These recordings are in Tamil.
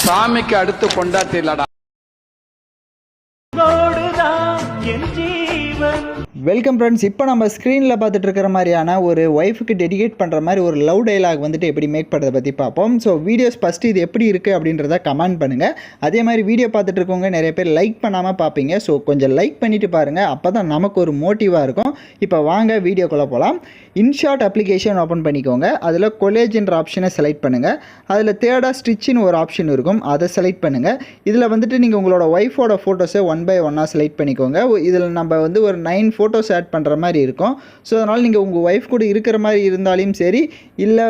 சாமிக்கு அடுத்து கொண்டாட்டி இல்லடா. Welcome friends. இப்போ நம்ம ஸ்க்ரீனில் பார்த்துட்டு இருக்கிற மாதிரியான ஒரு ஒய்ஃபுக்கு டெடிகேட் பண்ணுற மாதிரி ஒரு லவ் டைலாக் வந்துட்டு எப்படி மேக் பண்ணுறதை பற்றி பார்ப்போம். ஸோ வீடியோஸ் ஃபஸ்ட்டு இது எப்படி இருக்குது அப்படின்றத கமெண்ட் பண்ணுங்கள். அதே மாதிரி வீடியோ பார்த்துட்டு இருக்கவங்க நிறைய பேர் லைக் பண்ணாமல் பார்ப்பீங்க. ஸோ கொஞ்சம் லைக் பண்ணிவிட்டு பாருங்கள், அப்போ தான் நமக்கு ஒரு மோட்டிவாக இருக்கும். இப்போ வாங்க வீடியோக்குள்ளே போகலாம். இன்ஷாட் அப்ளிகேஷன் ஓப்பன் பண்ணிக்கோங்க. அதில் கொலேஜ்ன்ற ஆப்ஷனை செலக்ட் பண்ணுங்கள். அதில் தேர்டாக ஸ்டிச்சின்னு ஒரு ஆப்ஷன் இருக்கும், அதை செலக்ட் பண்ணுங்கள். இதில் வந்துட்டு நீங்கள் உங்களோட ஒய்ஃபோட ஃபோட்டோஸை 1 by 1 செலக்ட் பண்ணிக்கோங்க. இதில் நம்ம வந்து ஒரு 9 ஃபோட்டோஸ் ஆட் பண்ணுற மாதிரி இருக்கும். ஸோ அதனால் நீங்கள் உங்கள் ஒய்ஃப் கூட இருக்கிற மாதிரி இருந்தாலும் சரி, இல்லை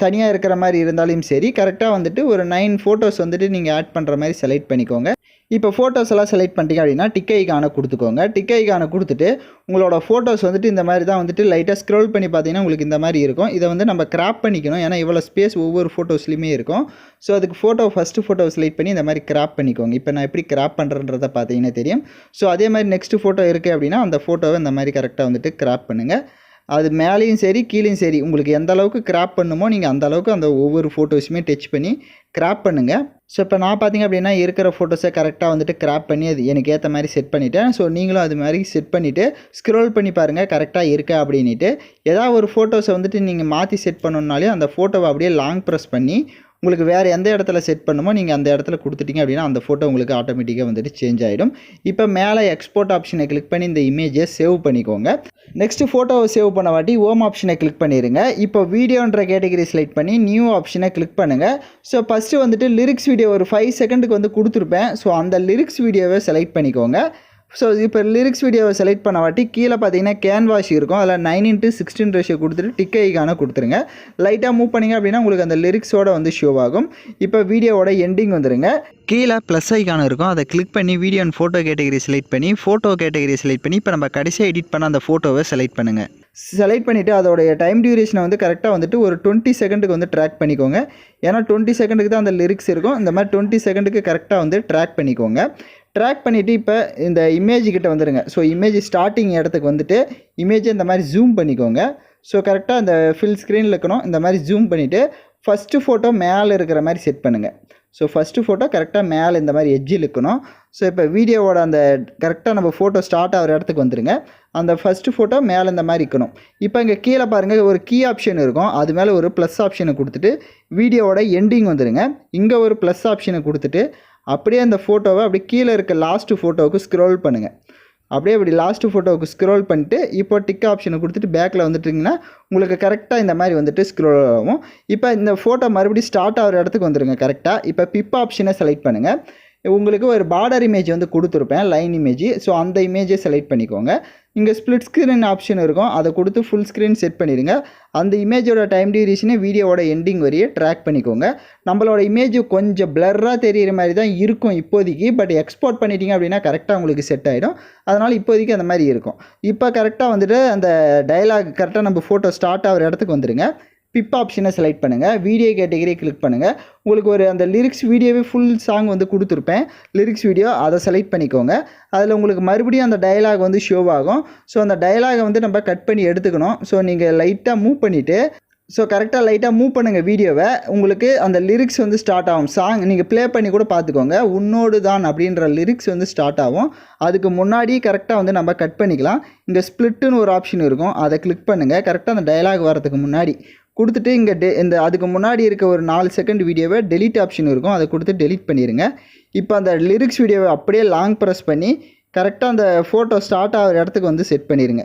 தனியாக இருக்கிற மாதிரி இருந்தாலும் சரி, கரெக்டாக வந்துட்டு ஒரு 9 ஃபோட்டோஸ் வந்துட்டு நீங்கள் ஆட் பண்ணுற மாதிரி செலக்ட் பண்ணிக்கோங்க. இப்போ ஃபோட்டோஸ் எல்லாம் செலக்ட் பண்ணிட்டீங்க அப்படின்னா டிக் ஐகானை கொடுத்துக்கோங்க. டிக் ஐகானை கொடுத்துட்டு உங்களோட ஃபோட்டோஸ் வந்துட்டு இந்த மாதிரி தான் வந்துட்டு லைட்டாக ஸ்க்ரோல் பண்ணி பார்த்தீங்கன்னா உங்களுக்கு இந்த மாதிரி இருக்கும். இதை வந்து நம்ம கிராப் பண்ணிக்கணும், ஏன்னா இவ்வளோ ஸ்பேஸ் ஒவ்வொரு ஃபோட்டோஸ்லையுமே இருக்கும். ஸோ அதுக்கு ஃபஸ்ட்டு ஃபோட்டோ செலக்ட் பண்ணி இந்த மாதிரி கிராப் பண்ணிக்கோங்க. இப்போ நான் எப்படி கிராப் பண்ணுறன்றதை பார்த்தீங்கன்னா தெரியும். ஸோ அதே மாதிரி நெக்ஸ்ட்டு ஃபோட்டோ இருக்குது அப்படின்னா அந்த ஃபோட்டோவை இந்த மாதிரி கரெக்டாக வந்துட்டு கிராப் பண்ணுங்கள். அது மேலேயும் சரி கீழேயும் சரி உங்களுக்கு எந்த அளவுக்கு கிராப் பண்ணுமோ நீங்கள் அந்த அளவுக்கு அந்த ஒவ்வொரு ஃபோட்டோஸுமே டச் பண்ணி கிராப் பண்ணுங்கள். ஸோ இப்போ நான் பார்த்திங்க அப்படின்னா இருக்கிற ஃபோட்டோஸை கரெக்டாக வந்துட்டு கிராப் பண்ணி அது எனக்கு ஏற்ற மாதிரி செட் பண்ணிவிட்டேன். ஸோ நீங்களும் அது மாதிரி செட் பண்ணிவிட்டு ஸ்க்ரோல் பண்ணி பாருங்கள் கரெக்டாக இருக்கா அப்படின்ட்டு. ஏதாவது ஒரு ஃபோட்டோஸை வந்துட்டு நீங்கள் மாற்றி செட் பண்ணணுன்னாலே அந்த ஃபோட்டோவை அப்படியே லாங் ப்ரெஸ் பண்ணி உங்களுக்கு வேறு எந்த இடத்துல செட் பண்ணுமோ நீங்கள் அந்த இடத்துல கொடுத்துட்டிங்க அப்படின்னா அந்த ஃபோட்டோ உங்களுக்கு ஆட்டோமேட்டிக்காக வந்துட்டு சேஞ்ச் ஆகிடும். இப்போ மேலே எக்ஸ்போர்ட் ஆப்ஷனை கிளிக் பண்ணி இந்த இமேஜை சேவ் பண்ணிக்கோங்க. நெக்ஸ்ட்டு ஃபோட்டோவை சேவ் பண்ண வாட்டி ஹோம் ஆப்ஷனை கிளிக் பண்ணிடுங்க. இப்போ வீடியோன்ற கேட்டகரி செலக்ட் பண்ணி நியூ ஆப்ஷனை கிளிக் பண்ணுங்கள். ஸோ ஃபஸ்ட்டு வந்துட்டு லிரிக்ஸ் வீடியோ ஒரு 5 செகண்டுக்கு வந்து கொடுத்துருப்பேன். ஸோ அந்த லிரிக்ஸ் வீடியோவை செலக்ட் பண்ணிக்கோங்க. ஸோ இப்போ லிரிக்ஸ் வீடியோவை செலக்ட் பண்ண வாட்டி கீழே பார்த்தீங்கன்னா கேன்வாஷ் இருக்கும், அதில் 9:16 ரேஷியோ கொடுத்துட்டு டிக் ஐகானை கொடுத்துருங்க. லைட்டாக மூவ் பண்ணிங்க அப்படின்னா உங்களுக்கு அந்த லிரிக்ஸோடு வந்து ஷோ ஆகும். இப்போ வீடியோவோட எண்டிங் வந்துடுங்க. கீழே ப்ளஸ் ஐகான் இருக்கும், அதை கிளிக் பண்ணி video and photo category select பண்ணி ஃபோட்டோ கேட்டகரி செலக்ட் பண்ணி இப்போ நம்ம கடைசியாக எடிட் பண்ண அந்த ஃபோட்டோவை செலக்ட் பண்ணுங்கள். செலக்ட் பண்ணிவிட்டு அதோடைய டைம் டியூரேஷனை வந்து கரெக்டாக வந்துட்டு ஒரு 20 செகண்டுக்கு வந்து ட்ராக் பண்ணிக்கோங்க. ஏன்னா 20 செகண்டுக்கு தான் அந்த லிரிக்ஸ் இருக்கும். இந்த மாதிரி 20 செகண்டுக்கு கரெக்டாக வந்து ட்ராக் பண்ணிக்கோங்க. ட்ராக் பண்ணிவிட்டு இப்போ இந்த இமேஜ் கிட்ட வந்துடுங்க. ஸோ இமேஜ் ஸ்டார்டிங் இடத்துக்கு வந்துட்டு இமேஜை இந்த மாதிரி ஜூம் பண்ணிக்கோங்க. ஸோ கரெக்டாக இந்த ஃபில் ஸ்க்ரீனில் இருக்கணும், இந்த மாதிரி ஜூம் பண்ணிவிட்டு ஃபஸ்ட்டு ஃபோட்டோ மேலே இருக்கிற மாதிரி செட் பண்ணுங்கள். ஸோ ஃபஸ்ட்டு ஃபோட்டோ கரெக்டாக மேலே இந்த மாதிரி எட்ஜில் இருக்கணும். ஸோ இப்போ வீடியோவோட அந்த கரெக்டாக நம்ம ஃபோட்டோ ஸ்டார்ட் ஆகிற இடத்துக்கு வந்துடுங்க. அந்த ஃபஸ்ட்டு ஃபோட்டோ மேலே இந்த மாதிரி இருக்கணும். இப்போ இங்கே கீழே பாருங்கள் ஒரு கீ ஆப்ஷன் இருக்கும், அது மேலே ஒரு ப்ளஸ் ஆப்ஷனை கொடுத்துட்டு வீடியோவோட எண்டிங் வந்துடுங்க. இங்கே ஒரு ப்ளஸ் ஆப்ஷனை கொடுத்துட்டு அப்படியே அந்த ஃபோட்டோவை அப்படி கீழே இருக்க லாஸ்ட்டு ஃபோட்டோவுக்கு ஸ்க்ரோல் பண்ணுங்கள். அப்படியே அப்படி லாஸ்ட்டு ஃபோட்டோவுக்கு ஸ்க்ரோல் பண்ணிட்டு இப்போ டிக் ஆப்ஷனை கொடுத்துட்டு பேக்கில் வந்துட்டிங்கன்னா உங்களுக்கு கரெக்டாக இந்த மாதிரி வந்துட்டு ஸ்க்ரோல் ஆகும். இப்போ இந்த ஃபோட்டோ மறுபடியும் ஸ்டார்ட் ஆகிற இடத்துக்கு வந்துடுங்க கரெக்டாக. இப்போ பிப் ஆப்ஷனை செலக்ட் பண்ணுங்கள். உங்களுக்கு ஒரு பார்டர் இமேஜ் வந்து கொடுத்துருப்பேன், லைன் இமேஜ். ஸோ அந்த இமேஜை செலக்ட் பண்ணிக்கோங்க. இங்கே ஸ்ப்ளிட் ஸ்க்ரீன் ஆப்ஷன் இருக்கும், அதை கொடுத்து ஃபுல் ஸ்க்ரீன் செட் பண்ணிடுங்க. அந்த இமேஜோட டைம் டியூரேஷனே வீடியோவோட எண்டிங் வரையே ட்ராக் பண்ணிக்கோங்க. நம்மளோட இமேஜ் கொஞ்சம் பிளர்ராக தெரிகிற மாதிரி தான் இருக்கும் இப்போதைக்கு, பட் எக்ஸ்போர்ட் பண்ணிட்டீங்க அப்படின்னா கரெக்டாக உங்களுக்கு செட் ஆகிடும். அதனால் இப்போதைக்கு அந்த மாதிரி இருக்கும். இப்போ கரெக்டாக வந்துட்டு அந்த டயலாக் கரெக்டாக நம்ம ஃபோட்டோ ஸ்டார்ட் ஆகிற இடத்துக்கு வந்துடுங்க. பிப் ஆப்ஷனை செலக்ட் பண்ணுங்கள். வீடியோ கேட்டகரியை கிளிக் பண்ணுங்கள். உங்களுக்கு ஒரு அந்த லிரிக்ஸ் வீடியோவே ஃபுல் சாங் வந்து கொடுத்துருப்பேன், லிரிக்ஸ் வீடியோ, அதை செலக்ட் பண்ணிக்கோங்க. அதில் உங்களுக்கு மறுபடியும் அந்த டயலாக் வந்து ஷோ ஆகும். ஸோ அந்த டயலாகை வந்து நம்ம கட் பண்ணி எடுத்துக்கணும். ஸோ நீங்கள் லைட்டாக மூவ் பண்ணிவிட்டு கரெக்டாக லைட்டாக மூவ் பண்ணுங்கள் வீடியோவை. உங்களுக்கு அந்த லிரிக்ஸ் வந்து ஸ்டார்ட் ஆகும். சாங் நீங்கள் ப்ளே பண்ணி கூட பார்த்துக்கோங்க. உன்னோடு தான் அப்படின்ற லிரிக்ஸ் வந்து ஸ்டார்ட் ஆகும். அதுக்கு முன்னாடி கரெக்டாக வந்து நம்ம கட் பண்ணிக்கலாம். இங்கே ஸ்ப்ளிட்டுன்னு ஒரு ஆப்ஷன் இருக்கும், அதை கிளிக் பண்ணுங்கள். கரெக்டாக அந்த டயலாக் வரதுக்கு முன்னாடி கொடுத்துட்டு இங்கே இந்த அதுக்கு முன்னாடி இருக்க ஒரு 4 செகண்ட் வீடியோவை டெலிட் ஆப்ஷன் இருக்கும், அதை கொடுத்து டெலிட் பண்ணிடுங்க. இப்போ அந்த லிரிக்ஸ் வீடியோவை அப்படியே லாங் ப்ரெஸ் பண்ணி கரெக்டாக அந்த ஃபோட்டோ ஸ்டார்ட் ஆகிற இடத்துக்கு வந்து செட் பண்ணிடுங்க.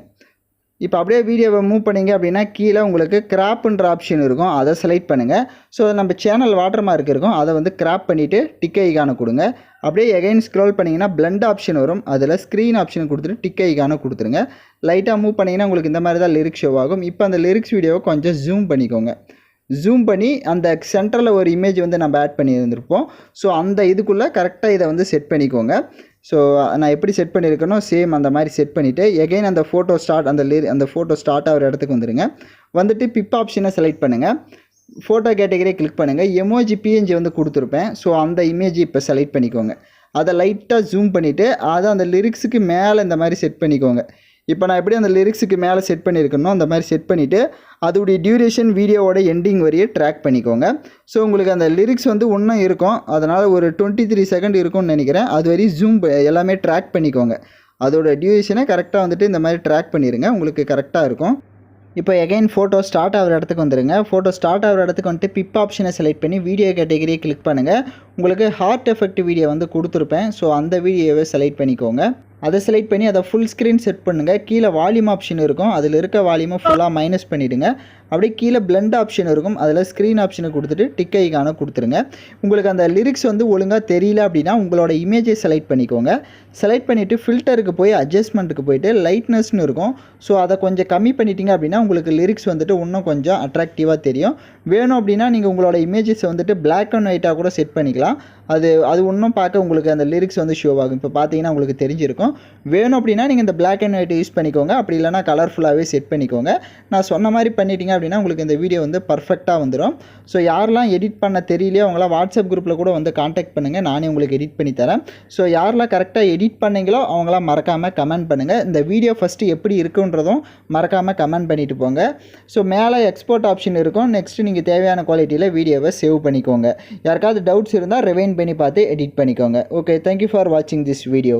இப்போ அப்படியே வீடியோவை மூவ் பண்ணிங்க அப்படின்னா கீழே உங்களுக்கு கிராப்புன்ற ஆப்ஷன் இருக்கும், அதை செலக்ட் பண்ணுங்கள். ஸோ நம்ம சேனல் வாட்டர் மார்க் இருக்கும், அதை வந்து கிராப் பண்ணிவிட்டு டிக் ஐகானை கொடுங்க. அப்படியே எகைன் ஸ்க்ரோல் பண்ணிங்கன்னா பிளண்ட் ஆப்ஷன் வரும், அதில் ஸ்க்ரீன் ஆப்ஷன் கொடுத்துட்டு டிக் ஐகானை கொடுத்துருங்க. லைட்டாக மூவ் பண்ணிங்கன்னா உங்களுக்கு இந்த மாதிரி தான் லிரிக்ஸ் ஷோ ஆகும். இப்போ அந்த லிரிக்ஸ் வீடியோவை கொஞ்சம் ஜூம் பண்ணிக்கோங்க. ஜூம் பண்ணி அந்த சென்டரில் ஒரு இமேஜ் வந்து நம்ம ஆட் பண்ணியிருந்திருப்போம். ஸோ அந்த இதுக்குள்ளே கரெக்டாக இதை வந்து செட் பண்ணிக்கோங்க. ஸோ நான் எப்படி செட் பண்ணியிருக்கேனோ சேம் அந்த மாதிரி செட் பண்ணிவிட்டு எகைன் அந்த ஃபோட்டோ ஸ்டார்ட் அந்த ஃபோட்டோ ஸ்டார்ட் ஆகிற இடத்துக்கு வந்துடுங்க. வந்துட்டு பிப் ஆப்ஷனை செலக்ட் பண்ணுங்கள். ஃபோட்டோ கேட்டகரியை கிளிக் பண்ணுங்கள். எமோஜி பிஎன்ஜி வந்து கொடுத்துருப்பேன். ஸோ அந்த இமேஜ் இப்போ செலக்ட் பண்ணிக்கோங்க. அதை லைட்டாக ஜூம் பண்ணிவிட்டு அதை அந்த லிரிக்ஸுக்கு மேலே இந்த மாதிரி செட் பண்ணிக்கோங்க. இப்போ நான் எப்படி அந்த லிரிக்ஸுக்கு மேலே செட் பண்ணியிருக்கணும் அந்த மாதிரி செட் பண்ணிவிட்டு அதோடைய டியூரேஷன் வீடியோவோட எண்டிங் வரையே ட்ராக் பண்ணிக்கோங்க. ஸோ உங்களுக்கு அந்த லிரிக்ஸ் வந்து இன்னும் இருக்கும், அதனால் ஒரு 23 செகண்ட் இருக்கும்னு நினைக்கிறேன். அது வரையும் ஜூம் எல்லாமே ட்ராக் பண்ணிக்கோங்க. அதோட டியூரேஷனை கரெக்டாக வந்துட்டு இந்த மாதிரி ட்ராக் பண்ணிடுங்க, உங்களுக்கு கரெக்டாக இருக்கும். இப்போ எகைன் ஃபோட்டோ ஸ்டார்ட் ஆகிற இடத்துக்கு வந்துடுங்க. ஃபோட்டோ ஸ்டார்ட் ஆகிற இடத்துக்கு வந்துட்டு பிப் ஆப்ஷனை செலக்ட் பண்ணி வீடியோ கேட்டகரியை கிளிக் பண்ணுங்கள். உங்களுக்கு ஹார்ட் எஃபெக்ட் வீடியோ வந்து கொடுத்துருப்பேன், ஸோ அந்த வீடியோவை செலக்ட் பண்ணிக்கோங்க. அதை செலக்ட் பண்ணி அதை ஃபுல் ஸ்க்ரீன் செட் பண்ணுங்கள். கீழே வால்யூம் ஆப்ஷன் இருக்கும், அதில் இருக்க வால்யூமை ஃபுல்லாக மைனஸ் பண்ணிவிடுங்க. அப்படியே கீழே பிளெண்ட் ஆப்ஷன் இருக்கும், அதில் ஸ்க்ரீன் ஆப்ஷனை கொடுத்துட்டு டிக் ஐகானை கொடுத்துருங்க. உங்களுக்கு அந்த லிரிக்ஸ் வந்து ஒழுங்காக தெரியல அப்படின்னா உங்களோட இமேஜை செலக்ட் பண்ணிக்கோங்க. செலக்ட் பண்ணிவிட்டு ஃபில்டருக்கு போய் அட்ஜஸ்ட்மெண்ட்டுக்கு போய்ட்டு லைட்னஸ்னு இருக்கும், ஸோ அதை கொஞ்சம் கம்மி பண்ணிட்டீங்க அப்படின்னா உங்களுக்கு லிரிக்ஸ் வந்துட்டு இன்னும் கொஞ்சம் அட்ராக்டிவாக தெரியும். வேணும் அப்படின்னா நீங்கள் உங்களோட இமேஜஸை வந்துட்டு பிளாக் அண்ட் ஒயிட்டாக கூட செட் பண்ணிக்கலாம். அது இன்னும் பார்க்க உங்களுக்கு அந்த லிரிக்ஸ் வந்து ஷோ ஆகும். இப்போ பார்த்தீங்கன்னா உங்களுக்கு தெரிஞ்சிருக்கும். வேணும் அப்படின்னா நீங்கள் இந்த பிளாக் அண்ட் ஒயிட் யூஸ் பண்ணிக்கோங்க, அப்படி இல்லைனா கலர்ஃபுல்லாகவே செட் பண்ணிக்கோங்க. நான் சொன்ன மாதிரி பண்ணிட்டீங்க அப்படின்னா உங்களுக்கு இந்த வீடியோ வந்து பர்ஃபெக்டாக வந்துடும். ஸோ யாரெல்லாம் எடிட் பண்ண தெரியலையோ அவங்களாம் வாட்ஸ்அப் குரூப்பில் கூட வந்து காண்டாக்ட் பண்ணுங்கள், நானே உங்களுக்கு எடிட் பண்ணி தரேன். ஸோ யாரெல்லாம் கரெக்டாக எடிட் பண்ணீங்களோ அவங்களாம் மறக்காமல் கமெண்ட் பண்ணுங்கள். இந்த வீடியோ ஃபஸ்ட்டு எப்படி இருக்குன்றதும் மறக்காமல் கமெண்ட் பண்ணிட்டு போங்க. ஸோ மேலே எக்ஸ்போர்ட் ஆப்ஷன் இருக்கும். நெக்ஸ்ட்டு நீங்கள் தேவையான குவாலிட்டியில் வீடியோவை சேவ் பண்ணிக்கோங்க. யாருக்காவது டவுட்ஸ் இருந்தால் ரிவைண்ட் பண்ணி பார்த்து எடிட் பண்ணிக்கோங்க. ஓகே, தேங்க்யூ ஃபார் வாட்சிங் திஸ் வீடியோ.